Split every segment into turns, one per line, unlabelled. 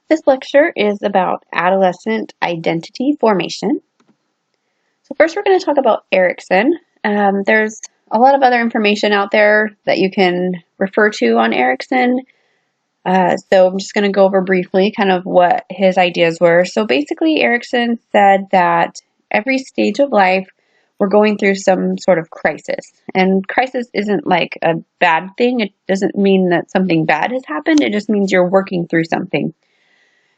This lecture is about adolescent identity formation. So first we're going to talk about Erikson. There's a lot of other information out there that you can refer to on Erikson. So I'm just going to go over briefly kind of what his ideas were. So basically Erikson said that every stage of life we're going through some sort of crisis. And crisis isn't like a bad thing. It doesn't mean that something bad has happened. It just means you're working through something.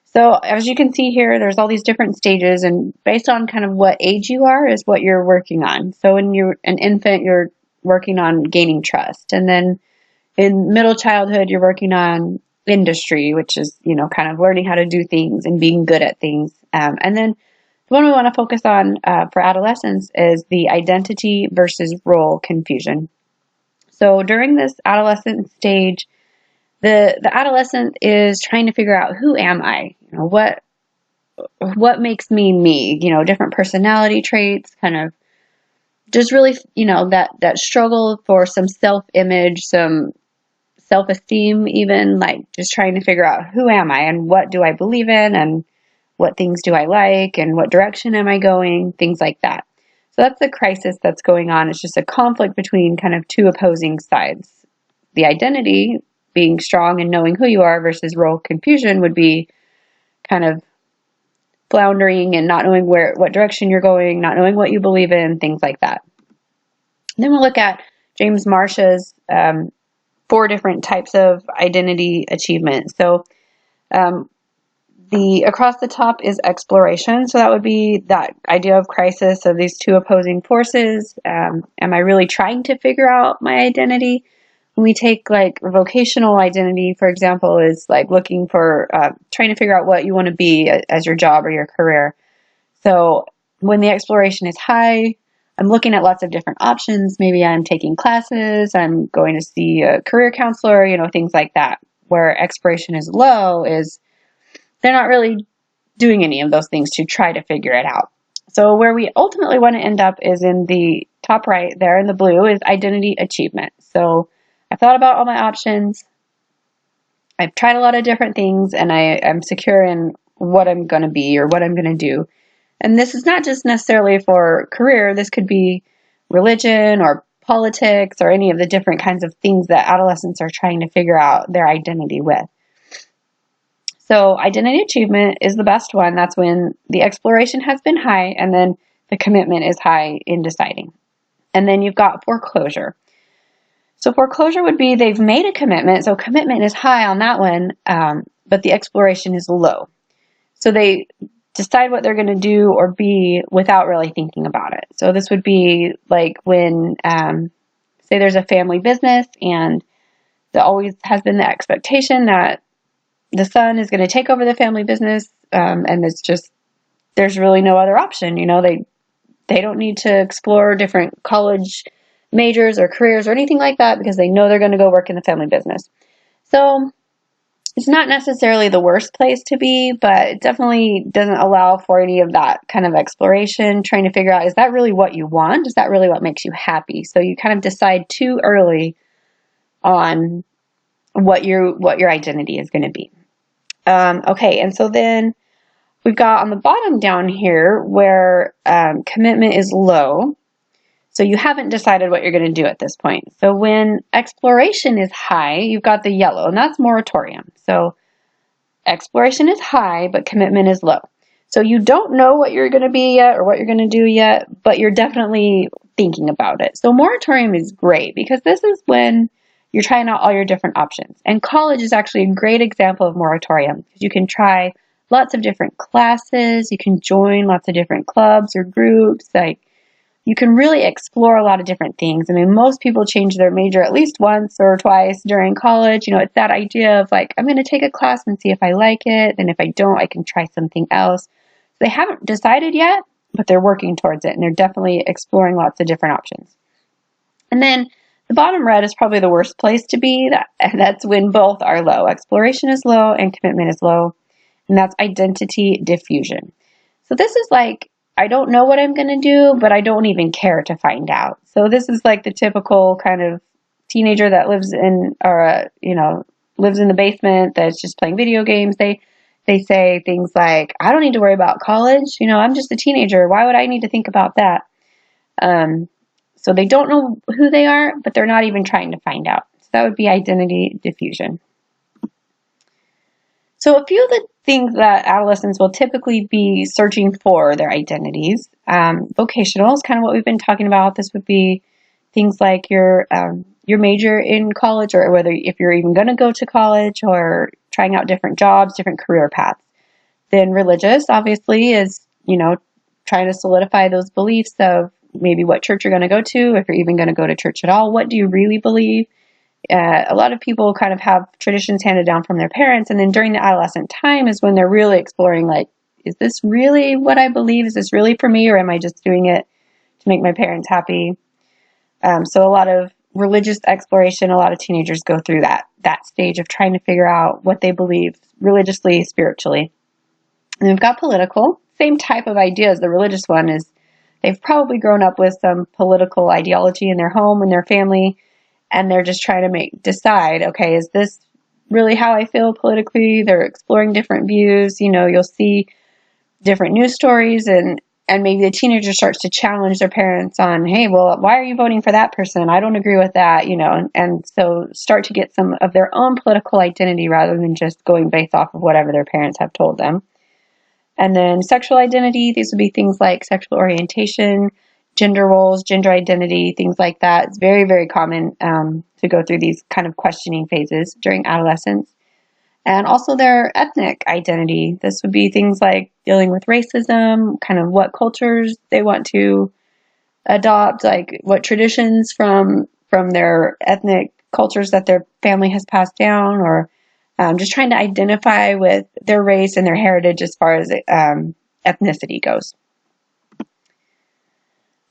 So as you can see here, there's all these different stages, and based on kind of what age you are is what you're working on. So when you're an infant, you're working on gaining trust. And then in middle childhood, you're working on industry, which is, kind of learning how to do things and being good at things. And then the one we want to focus on for adolescence is the identity versus role confusion. So during this adolescent stage, the adolescent is trying to figure out, who am I? What makes me me? Different personality traits, kind of just really, that struggle for some self-image, some self-esteem, even like just trying to figure out, who am I and what do I believe in and what things do I like and what direction am I going, things like that. So that's the crisis that's going on. It's just a conflict between kind of two opposing sides. The identity being strong and knowing who you are versus role confusion would be kind of floundering and not knowing what direction you're going, not knowing what you believe in, things like that. And then we'll look at James Marsh's 4 different types of identity achievement. So the across the top is exploration. So that would be that idea of crisis of these two opposing forces. Am I really trying to figure out my identity? When we take like vocational identity, for example, is like looking for, trying to figure out what you want to be as your job or your career. So when the exploration is high, I'm looking at lots of different options. Maybe I'm taking classes, I'm going to see a career counselor, things like that. Where exploration is low is they're not really doing any of those things to try to figure it out. So where we ultimately want to end up is in the top right there in the blue is identity achievement. So I've thought about all my options. I've tried a lot of different things, and I'm secure in what I'm going to be or what I'm going to do. And this is not just necessarily for career. This could be religion or politics or any of the different kinds of things that adolescents are trying to figure out their identity with. So identity achievement is the best one. That's when the exploration has been high and then the commitment is high in deciding. And then you've got foreclosure. So foreclosure would be they've made a commitment. So commitment is high on that one, but the exploration is low. So they decide what they're going to do or be without really thinking about it. So this would be like when, say there's a family business and there always has been the expectation that the son is going to take over the family business, and it's just, there's really no other option. They don't need to explore different college majors or careers or anything like that because they know they're going to go work in the family business. So it's not necessarily the worst place to be, but it definitely doesn't allow for any of that kind of exploration, trying to figure out, is that really what you want? Is that really what makes you happy? So you kind of decide too early on what your identity is going to be. Okay, and so then we've got on the bottom down here where commitment is low. So you haven't decided what you're going to do at this point. So when exploration is high, you've got the yellow, and that's moratorium. So exploration is high, but commitment is low. So you don't know what you're going to be yet or what you're going to do yet, but you're definitely thinking about it. So moratorium is great because this is when you're trying out all your different options. And college is actually a great example of moratorium because you can try lots of different classes, you can join lots of different clubs or groups, you can really explore a lot of different things. I mean, most people change their major at least once or twice during college. It's that idea of like, I'm going to take a class and see if I like it. And if I don't, I can try something else. They haven't decided yet, but they're working towards it. And they're definitely exploring lots of different options. And then the bottom red is probably the worst place to be. And that's when both are low. Exploration is low and commitment is low. And that's identity diffusion. So this is like, I don't know what I'm going to do, but I don't even care to find out. So this is like the typical kind of teenager that lives in the basement that's just playing video games. They they say things like, I don't need to worry about college. I'm just a teenager. Why would I need to think about that? So they don't know who they are, but they're not even trying to find out. So that would be identity diffusion. So a few of the things that adolescents will typically be searching for their identities. Vocational is kind of what we've been talking about. This would be things like your major in college, or whether if you're even going to go to college, or trying out different jobs, different career paths. Then religious, obviously, is, trying to solidify those beliefs of maybe what church you're going to go to, if you're even going to go to church at all. What do you really believe? A lot of people kind of have traditions handed down from their parents, and then during the adolescent time is when they're really exploring, like, is this really what I believe? Is this really for me, or am I just doing it to make my parents happy? So a lot of religious exploration, a lot of teenagers go through that stage of trying to figure out what they believe religiously, spiritually. And we've got political, same type of idea as the religious one. Is they've probably grown up with some political ideology in their home and their family, and they're just trying to decide, okay, is this really how I feel politically? They're exploring different views. You'll see different news stories, and maybe the teenager starts to challenge their parents on, hey, well, why are you voting for that person? I don't agree with that, and so start to get some of their own political identity rather than just going based off of whatever their parents have told them. And then sexual identity, these would be things like sexual orientation, gender roles, gender identity, things like that. It's very, very common to go through these kind of questioning phases during adolescence. And also their ethnic identity. This would be things like dealing with racism, kind of what cultures they want to adopt, like what traditions from their ethnic cultures that their family has passed down, or just trying to identify with their race and their heritage as far as ethnicity goes.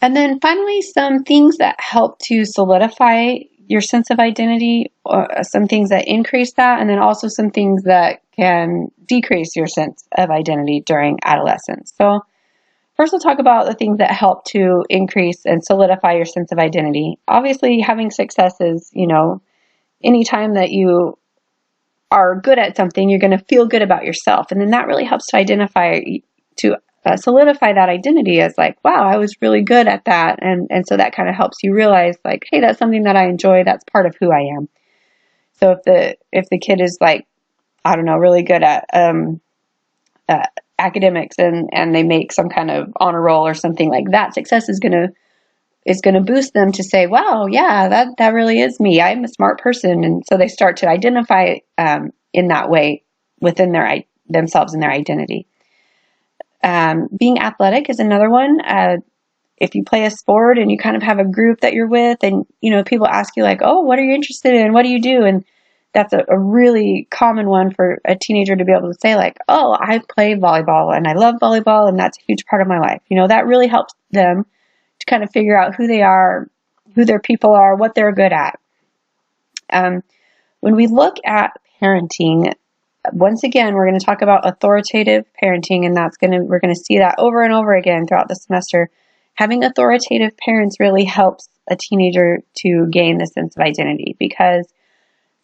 And then finally, some things that help to solidify your sense of identity, some things that increase that, and then also some things that can decrease your sense of identity during adolescence. So first, we'll talk about the things that help to increase and solidify your sense of identity. Obviously, having success is, anytime that you are good at something, you're going to feel good about yourself. And then that really helps to solidify that identity as like, wow, I was really good at that. And so that kind of helps you realize like, hey, that's something that I enjoy. That's part of who I am. So if the kid is like, I don't know, really good at academics and they make some kind of honor roll or something like that, success is going to boost them to say, wow, yeah, that really is me. I'm a smart person. And so they start to identify in that way within themselves and their identity. Being athletic is another one. If you play a sport and you kind of have a group that you're with, and people ask you like, oh, what are you interested in? What do you do? And that's a really common one for a teenager to be able to say like, oh, I play volleyball and I love volleyball and that's a huge part of my life. That really helps them to kind of figure out who they are, who their people are, what they're good at. When we look at parenting, once again, we're going to talk about authoritative parenting, and we're going to see that over and over again throughout the semester. Having authoritative parents really helps a teenager to gain the sense of identity because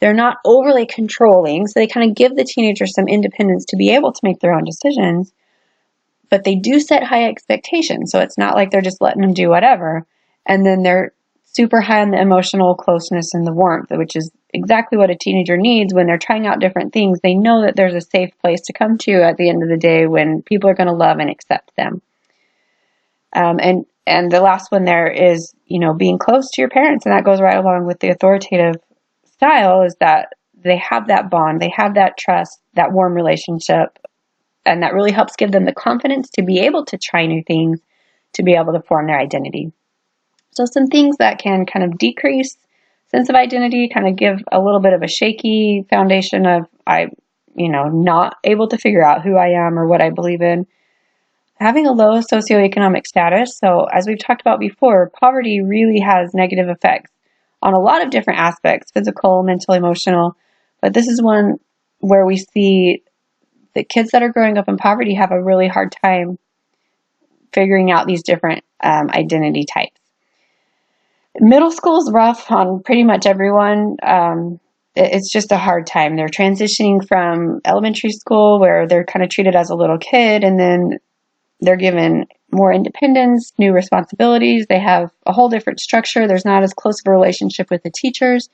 they're not overly controlling. So they kind of give the teenager some independence to be able to make their own decisions, but they do set high expectations. So it's not like they're just letting them do whatever. And then they're super high on the emotional closeness and the warmth, which is exactly what a teenager needs when they're trying out different things. They know that there's a safe place to come to at the end of the day when people are going to love and accept them. And the last one there is, being close to your parents. And that goes right along with the authoritative style, is that they have that bond, they have that trust, that warm relationship. And that really helps give them the confidence to be able to try new things, to be able to form their identity. So some things that can kind of decrease sense of identity, kind of give a little bit of a shaky foundation of not able to figure out who I am or what I believe in. Having a low socioeconomic status. So as we've talked about before, poverty really has negative effects on a lot of different aspects, physical, mental, emotional. But this is one where we see the kids that are growing up in poverty have a really hard time figuring out these different identity types. Middle school is rough on pretty much everyone. it's just a hard time. They're transitioning from elementary school where they're kind of treated as a little kid, and then they're given more independence, new responsibilities. They have a whole different structure. There's not as close of a relationship with the teachers.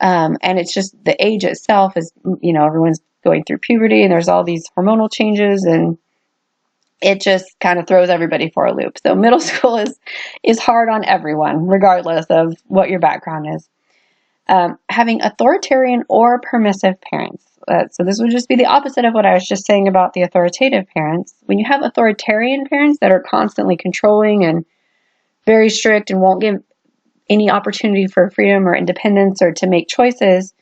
And it's just the age itself is, everyone's going through puberty and there's all these hormonal changes, and it just kind of throws everybody for a loop. So middle school is hard on everyone, regardless of what your background is. Having authoritarian or permissive parents. So this would just be the opposite of what I was just saying about the authoritative parents. When you have authoritarian parents that are constantly controlling and very strict and won't give any opportunity for freedom or independence or to make choices,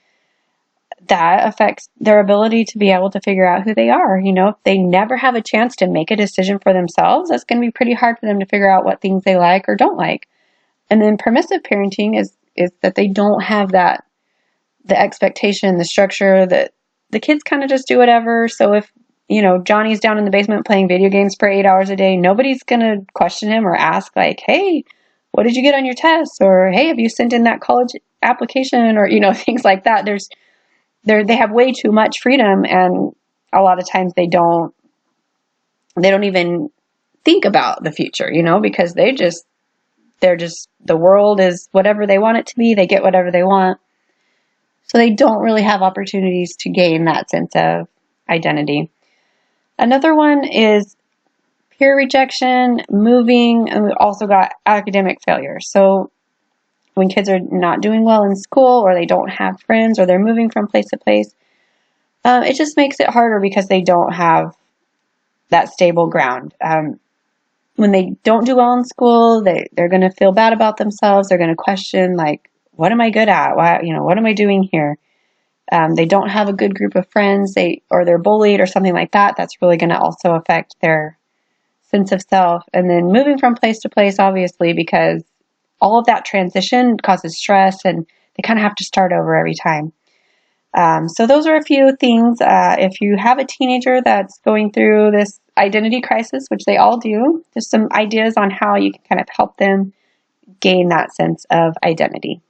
that affects their ability to be able to figure out who they are. If they never have a chance to make a decision for themselves, that's going to be pretty hard for them to figure out what things they like or don't like. And then permissive parenting is that they don't have the expectation, the structure, that the kids kind of just do whatever. So if, Johnny's down in the basement playing video games for 8 hours a day, nobody's going to question him or ask like, hey, what did you get on your test? Or, hey, have you sent in that college application? Or, things like that. They have way too much freedom, and a lot of times they don't even think about the future, because they're just, the world is whatever they want it to be. They get whatever they want. So they don't really have opportunities to gain that sense of identity. Another one is peer rejection, moving, and we've also got academic failure. So when kids are not doing well in school, or they don't have friends, or they're moving from place to place, it just makes it harder because they don't have that stable ground. When they don't do well in school, they're going to feel bad about themselves. They're going to question, like, what am I good at? Why, what am I doing here? They don't have a good group of friends, or they're bullied or something like that. That's really going to also affect their sense of self. And then moving from place to place, obviously, because all of that transition causes stress, and they kind of have to start over every time. So those are a few things. If you have a teenager that's going through this identity crisis, which they all do, just some ideas on how you can kind of help them gain that sense of identity.